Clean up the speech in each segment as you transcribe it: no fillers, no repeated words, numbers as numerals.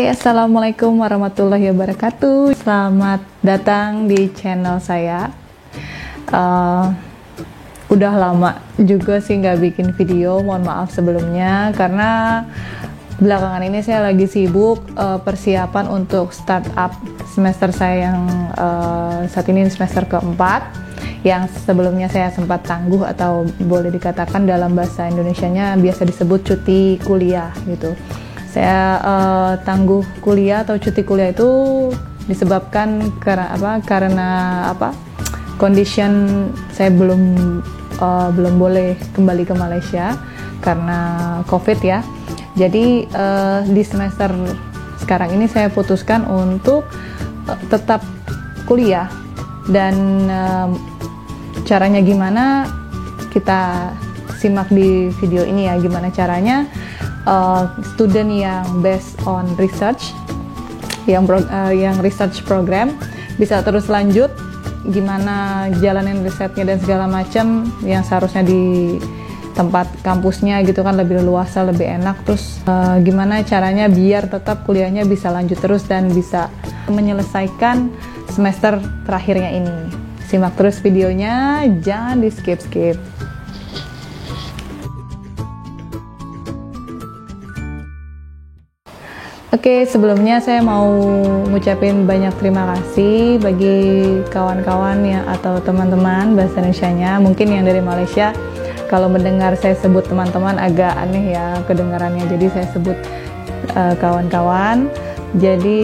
Assalamualaikum warahmatullahi wabarakatuh. Selamat datang di channel saya. Udah lama juga sih nggak bikin video, mohon maaf sebelumnya karena belakangan ini saya lagi sibuk persiapan untuk startup semester saya yang saat ini semester keempat, yang sebelumnya saya sempat tangguh atau boleh dikatakan dalam bahasa Indonesianya biasa disebut cuti kuliah gitu. Saya tangguh kuliah atau cuti kuliah itu disebabkan karena condition saya belum boleh kembali ke Malaysia karena COVID ya. Jadi di semester sekarang ini saya putuskan untuk tetap kuliah dan caranya gimana kita simak di video ini ya, gimana caranya student yang based on research yang research program bisa terus lanjut, gimana jalanin risetnya dan segala macam yang seharusnya di tempat kampusnya gitu kan lebih luasa, lebih enak. Terus gimana caranya biar tetap kuliahnya bisa lanjut terus dan bisa menyelesaikan semester terakhirnya ini. Simak terus videonya, jangan di skip-skip. Oke, sebelumnya saya mau ngucapin banyak terima kasih bagi kawan-kawan ya atau teman-teman bahasa Indonesianya. Mungkin yang dari Malaysia, kalau mendengar saya sebut teman-teman agak aneh ya kedengarannya, jadi saya sebut kawan-kawan. Jadi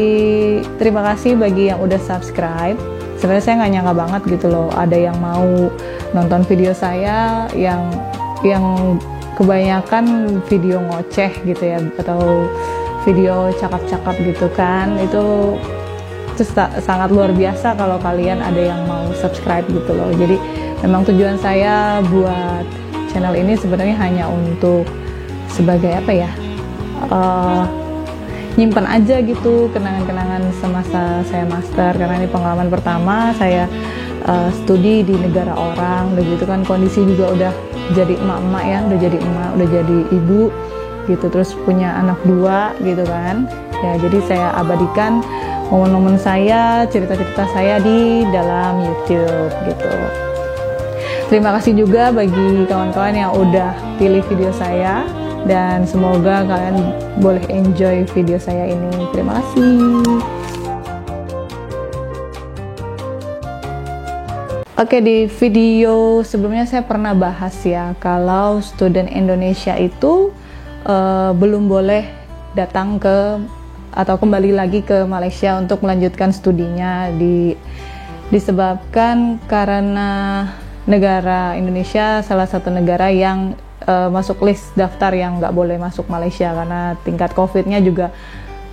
terima kasih bagi yang udah subscribe. Sebenarnya saya nggak nyangka banget gitu loh, ada yang mau nonton video saya yang kebanyakan video ngoceh gitu ya, atau video cakap-cakap gitu kan. Itu sangat luar biasa kalau kalian ada yang mau subscribe gitu loh. Jadi memang tujuan saya buat channel ini sebenarnya hanya untuk sebagai nyimpen aja gitu kenangan-kenangan semasa saya master, karena ini pengalaman pertama saya studi di negara orang. Udah gitu kan kondisi juga udah jadi emak-emak ya, udah jadi emak, udah jadi ibu gitu, terus punya anak 2 gitu kan ya. Jadi saya abadikan momen-momen saya, cerita-cerita saya di dalam YouTube gitu. Terima kasih juga bagi kawan-kawan yang udah pilih video saya, dan semoga kalian boleh enjoy video saya ini. Terima kasih. Oke, di video sebelumnya saya pernah bahas ya kalau student Indonesia itu belum boleh datang ke atau kembali lagi ke Malaysia untuk melanjutkan studinya disebabkan karena negara Indonesia salah satu negara yang masuk list daftar yang nggak boleh masuk Malaysia karena tingkat COVID-nya juga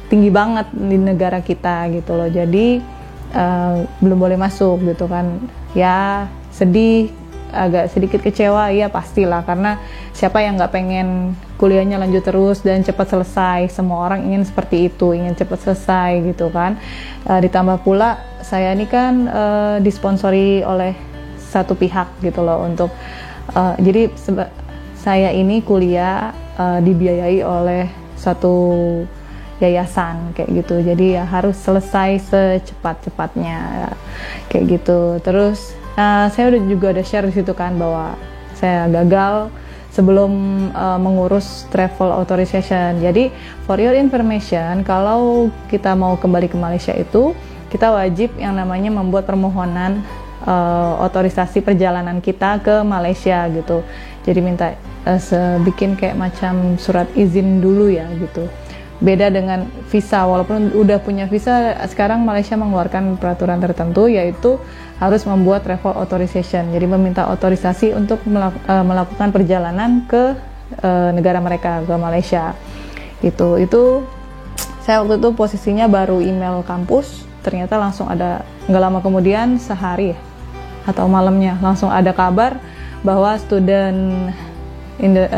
tinggi banget di negara kita gitu loh. Jadi belum boleh masuk gitu kan ya. Sedih, agak sedikit kecewa ya pastilah, karena siapa yang nggak pengen kuliahnya lanjut terus dan cepat selesai. Semua orang ingin seperti itu, ingin cepat selesai gitu kan. Ditambah pula saya ini kan disponsori oleh satu pihak gitu loh untuk jadi saya ini kuliah dibiayai oleh satu yayasan kayak gitu. Jadi ya harus selesai secepat-cepatnya kayak gitu. Terus saya juga udah share di situ kan bahwa saya gagal sebelum mengurus travel authorization. Jadi for your information, kalau kita mau kembali ke Malaysia itu kita wajib yang namanya membuat permohonan otorisasi perjalanan kita ke Malaysia gitu. Jadi minta bikin kayak macam surat izin dulu ya gitu. Beda dengan visa, walaupun udah punya visa, sekarang Malaysia mengeluarkan peraturan tertentu yaitu harus membuat travel authorization. Jadi meminta otorisasi untuk melakukan perjalanan ke negara mereka, ke Malaysia. Itu saya waktu itu posisinya baru email kampus, ternyata langsung ada, nggak lama kemudian, sehari atau malamnya langsung ada kabar bahwa student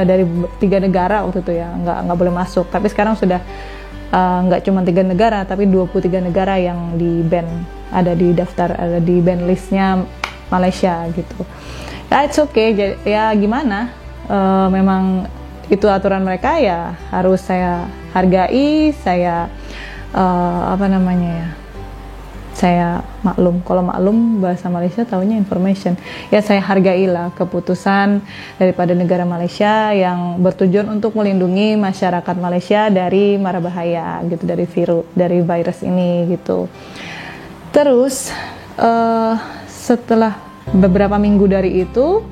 dari 3 negara waktu itu ya nggak boleh masuk. Tapi sekarang sudah nggak cuma 3 negara tapi 23 negara yang di ban, ada di daftar, ada di ban listnya Malaysia gitu. Ya it's okay ya, gimana, memang itu aturan mereka ya harus saya hargai, saya apa namanya ya, saya maklum, kalau maklum bahasa Malaysia taunya information ya, saya hargailah keputusan daripada negara Malaysia yang bertujuan untuk melindungi masyarakat Malaysia dari mara bahaya gitu, dari virus ini gitu. Terus setelah beberapa minggu dari itu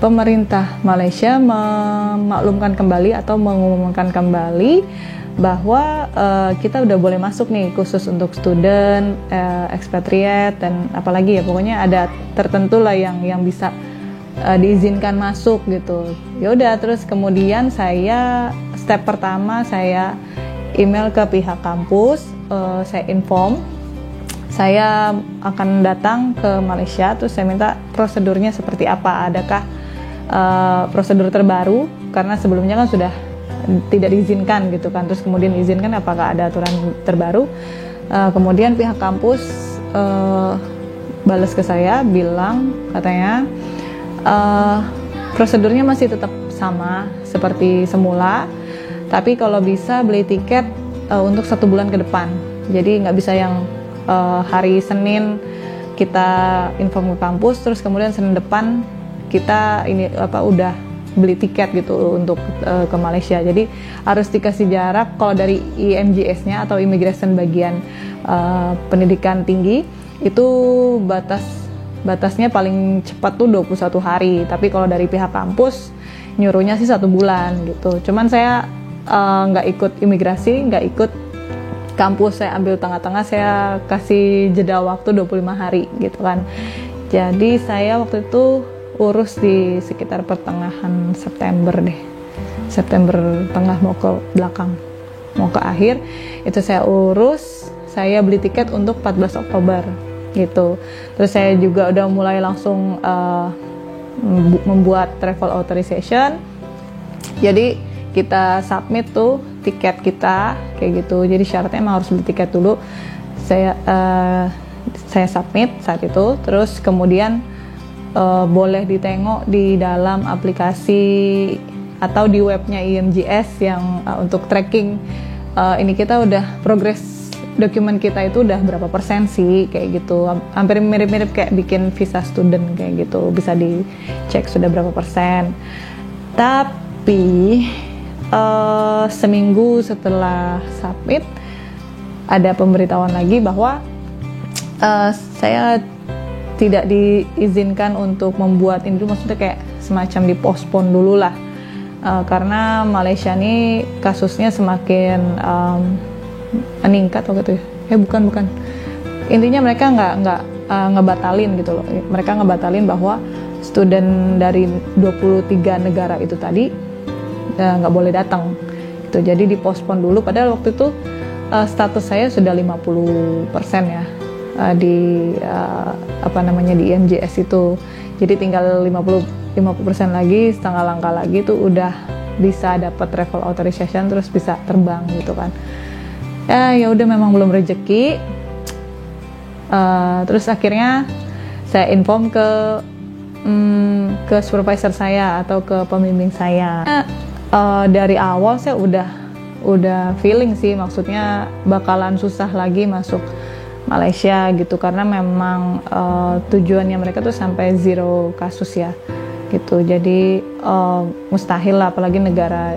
pemerintah Malaysia memaklumkan kembali atau mengumumkan kembali bahwa kita udah boleh masuk nih, khusus untuk student, expatriate, dan apalagi ya, pokoknya ada tertentu lah yang bisa diizinkan masuk gitu. Ya udah, terus kemudian step pertama saya email ke pihak kampus, saya inform saya akan datang ke Malaysia, terus saya minta prosedurnya seperti apa, adakah prosedur terbaru, karena sebelumnya kan sudah tidak diizinkan gitu kan, terus kemudian diizinkan, apakah ada aturan terbaru. Kemudian pihak kampus balas ke saya, bilang katanya prosedurnya masih tetap sama seperti semula, tapi kalau bisa beli tiket untuk 1 bulan ke depan. Jadi nggak bisa yang hari Senin kita inform ke kampus, terus kemudian Senin depan kita udah beli tiket gitu untuk ke Malaysia. Jadi harus dikasih jarak. Kalau dari IMGS-nya atau Immigration bagian pendidikan tinggi itu batasnya paling cepat tuh 21 hari. Tapi kalau dari pihak kampus nyuruhnya sih 1 bulan gitu. Cuman saya nggak ikut imigrasi, nggak ikut kampus, saya ambil tengah-tengah, saya kasih jeda waktu 25 hari gitu kan. Jadi saya waktu itu urus di sekitar pertengahan September deh, September tengah mau ke belakang, mau ke akhir, itu saya urus, saya beli tiket untuk 14 Oktober gitu. Terus saya juga udah mulai langsung membuat travel authorization, jadi kita submit tuh tiket kita kayak gitu. Jadi syaratnya emang harus beli tiket dulu, saya submit saat itu. Terus kemudian boleh ditengok di dalam aplikasi atau di webnya IMGS yang untuk tracking ini kita udah progres dokumen kita itu udah berapa persen sih kayak gitu. Hampir mirip-mirip kayak bikin visa student kayak gitu, bisa dicek sudah berapa persen. Tapi seminggu setelah submit ada pemberitahuan lagi bahwa saya tidak diizinkan untuk membuat ini dulu, maksudnya kayak semacam dipospon dulu lah, karena Malaysia ini kasusnya semakin meningkat waktu itu ya. Bukan intinya mereka nggak ngebatalin gitu loh, mereka ngebatalin bahwa student dari 23 negara itu tadi nggak boleh datang gitu. Jadi dipospon dulu, padahal waktu itu status saya sudah 50% ya di di IMGS itu. Jadi tinggal 50% lagi, setengah langkah lagi tuh udah bisa dapat travel authorization, terus bisa terbang gitu kan. Ya udah, memang belum rezeki. Terus akhirnya saya inform ke supervisor saya atau ke pembimbing saya. Dari awal saya udah feeling sih, maksudnya bakalan susah lagi masuk Malaysia gitu, karena memang tujuannya mereka tuh sampai 0 kasus ya gitu. Jadi mustahil lah, apalagi negara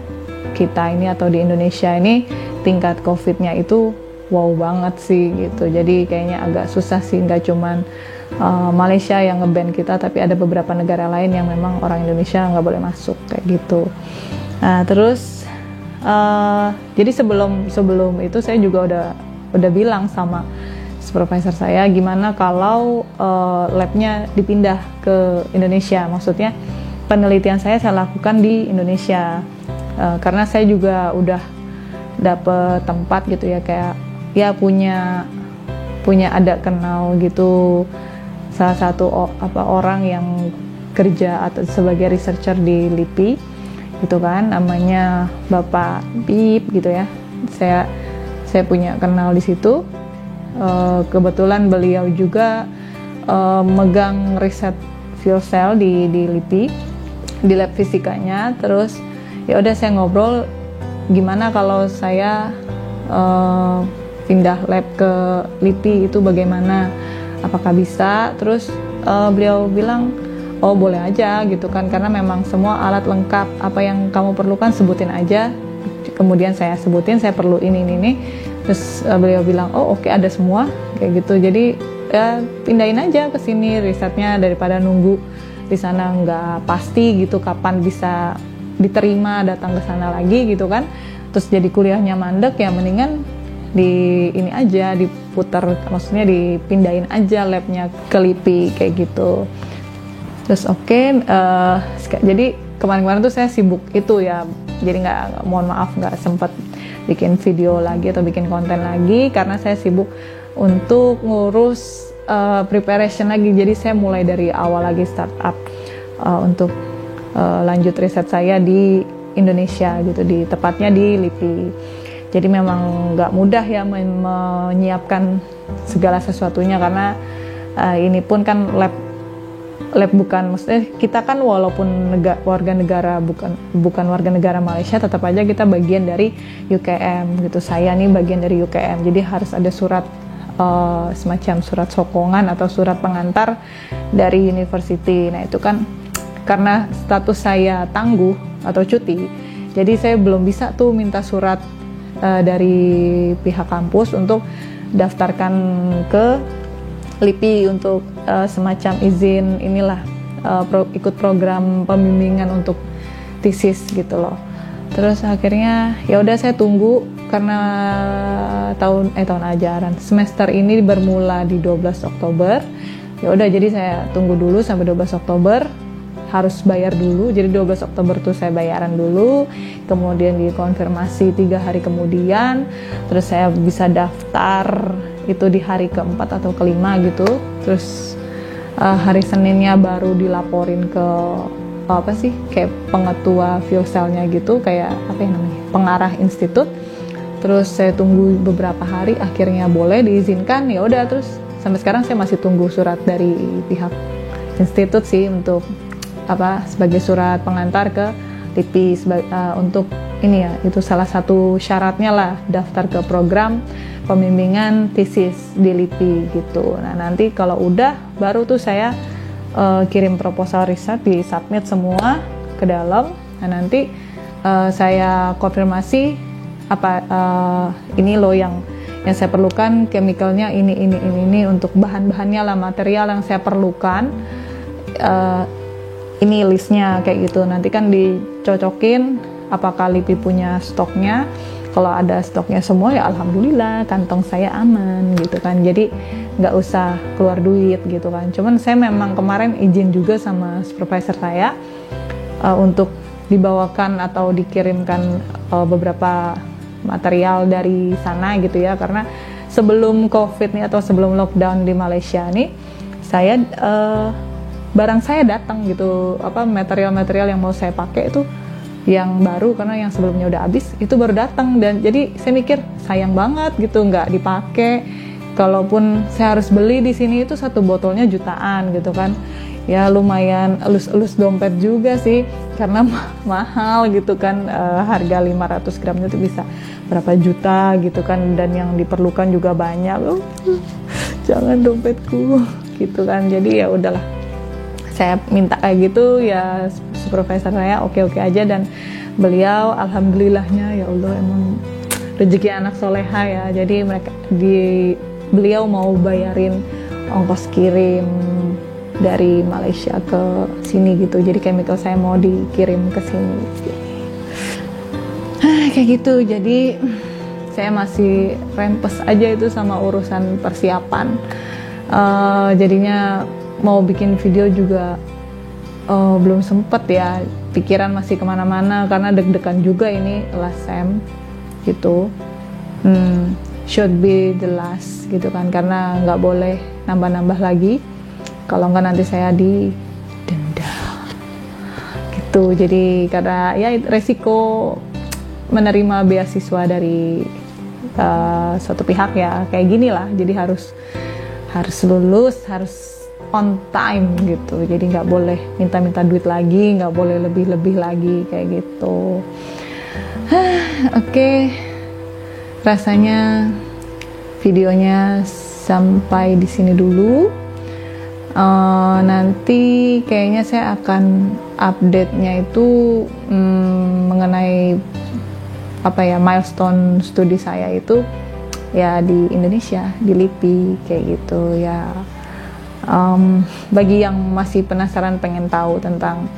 kita ini atau di Indonesia ini tingkat COVID-nya itu wow banget sih gitu. Jadi kayaknya agak susah sih, nggak cuman Malaysia yang nge-ban kita, tapi ada beberapa negara lain yang memang orang Indonesia nggak boleh masuk kayak gitu. Nah terus jadi sebelum itu saya juga udah bilang sama supervisor saya, gimana kalau labnya dipindah ke Indonesia, maksudnya penelitian saya lakukan di Indonesia, karena saya juga udah dapet tempat gitu ya, kayak ya punya ada kenal gitu, salah satu orang yang kerja atau sebagai researcher di LIPI gitu kan, namanya Bapak Bip gitu ya. Saya punya kenal di situ. Kebetulan beliau juga megang riset fuel cell di LIPI, di lab fisikanya. Terus ya udah, saya ngobrol gimana kalau saya uh, pindah lab ke LIPI itu bagaimana, apakah bisa. Terus beliau bilang oh boleh aja gitu kan, karena memang semua alat lengkap, apa yang kamu perlukan sebutin aja. Kemudian saya sebutin saya perlu ini. Terus beliau bilang oh oke, ada semua kayak gitu. Jadi ya pindahin aja ke sini risetnya, daripada nunggu di sana nggak pasti gitu kapan bisa diterima datang ke sana lagi gitu kan. Terus jadi kuliahnya mandek, ya mendingan di ini aja diputar, maksudnya dipindahin aja labnya ke LIPI kayak gitu. Terus oke, jadi kemarin-kemarin tuh saya sibuk itu ya, jadi mohon maaf nggak sempet bikin video lagi atau bikin konten lagi karena saya sibuk untuk ngurus preparation lagi. Jadi saya mulai dari awal lagi startup untuk lanjut riset saya di Indonesia gitu, tepatnya di LIPI. Jadi memang nggak mudah ya menyiapkan segala sesuatunya, karena ini pun kan lab bukan, maksudnya kita kan walaupun warga negara bukan warga negara Malaysia, tetap aja kita bagian dari UKM gitu. Saya nih bagian dari UKM, jadi harus ada surat semacam surat sokongan atau surat pengantar dari university. Nah itu kan karena status saya tangguh atau cuti, jadi saya belum bisa tuh minta surat dari pihak kampus untuk daftarkan ke LIPI untuk semacam izin inilah ikut program pembimbingan untuk tesis gitu loh. Terus akhirnya ya udah saya tunggu, karena tahun ajaran semester ini bermula di 12 Oktober. Ya udah, jadi saya tunggu dulu sampai 12 Oktober. Harus bayar dulu, jadi 12 Oktober tuh saya bayaran dulu, kemudian dikonfirmasi 3 hari kemudian, terus saya bisa daftar itu di hari keempat atau kelima gitu. Terus hari Seninnya baru dilaporin ke kayak pengetua Vioselnya gitu, kayak apa ya namanya, pengarah institut. Terus saya tunggu beberapa hari, akhirnya boleh diizinkan. Ya udah, terus sampai sekarang saya masih tunggu surat dari pihak institut sih untuk sebagai surat pengantar ke LIPI untuk ini ya, itu salah satu syaratnya lah daftar ke program pembimbingan tesis di LIPI gitu. Nah nanti kalau udah baru tuh saya kirim proposal riset, di submit semua ke dalam. Nah nanti saya konfirmasi ini loh yang saya perlukan, chemicalnya ini untuk bahan-bahannya lah, material yang saya perlukan. Ini listnya kayak gitu. Nanti kan dicocokin apakah LIPI punya stoknya. Kalau ada stoknya semua ya alhamdulillah, kantong saya aman gitu kan. Jadi nggak usah keluar duit gitu kan. Cuman saya memang kemarin izin juga sama supervisor saya untuk dibawakan atau dikirimkan beberapa material dari sana gitu ya. Karena sebelum COVID nih atau sebelum lockdown di Malaysia nih, saya barang saya datang gitu, material-material yang mau saya pakai itu yang baru, karena yang sebelumnya udah habis itu baru datang. Dan jadi saya mikir sayang banget gitu nggak dipakai. Kalaupun saya harus beli di sini itu satu botolnya jutaan gitu kan, ya lumayan elus-elus dompet juga sih, karena mahal gitu kan, harga 500 gramnya itu bisa berapa juta gitu kan, dan yang diperlukan juga banyak. Jangan dompetku gitu kan. Jadi ya udahlah, saya minta kayak gitu ya, supervisor saya oke aja. Dan beliau alhamdulillahnya ya Allah, emang rezeki anak soleha ya. Jadi beliau mau bayarin ongkos kirim dari Malaysia ke sini gitu. Jadi chemical saya mau dikirim ke sini. Kayak gitu. Jadi saya masih rempes aja itu sama urusan persiapan. Jadinya mau bikin video juga belum sempet ya, pikiran masih kemana-mana karena deg-degan juga ini last sem gitu. Should be the last gitu kan, karena nggak boleh nambah-nambah lagi, kalau nggak nanti saya didenda gitu. Jadi karena ya resiko menerima beasiswa dari suatu pihak ya kayak gini lah, jadi harus lulus, harus on time gitu. Jadi nggak boleh minta-minta duit lagi, nggak boleh lebih-lebih lagi kayak gitu. Oke. rasanya videonya sampai di sini dulu. Nanti kayaknya saya akan update-nya itu mengenai milestone studi saya itu ya di Indonesia, di LIPI kayak gitu ya. Bagi yang masih penasaran pengen tahu tentang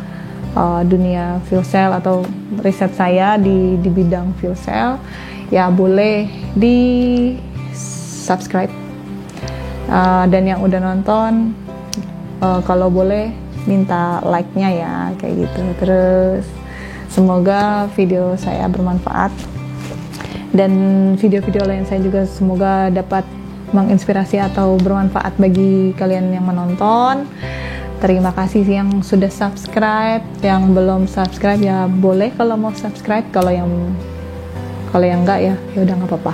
dunia fuel cell atau riset saya di bidang fuel cell, ya boleh di subscribe. Dan yang udah nonton, kalau boleh minta like-nya ya kayak gitu. Terus semoga video saya bermanfaat, dan video-video lain saya juga semoga dapat menginspirasi atau bermanfaat bagi kalian yang menonton. Terima kasih yang sudah subscribe, yang belum subscribe ya boleh kalau mau subscribe, kalau yang enggak ya udah nggak apa-apa.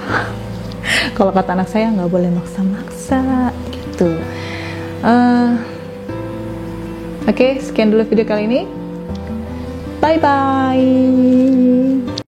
Kalau kata anak saya nggak boleh maksa-maksa gitu. Oke, sekian dulu video kali ini. Bye bye.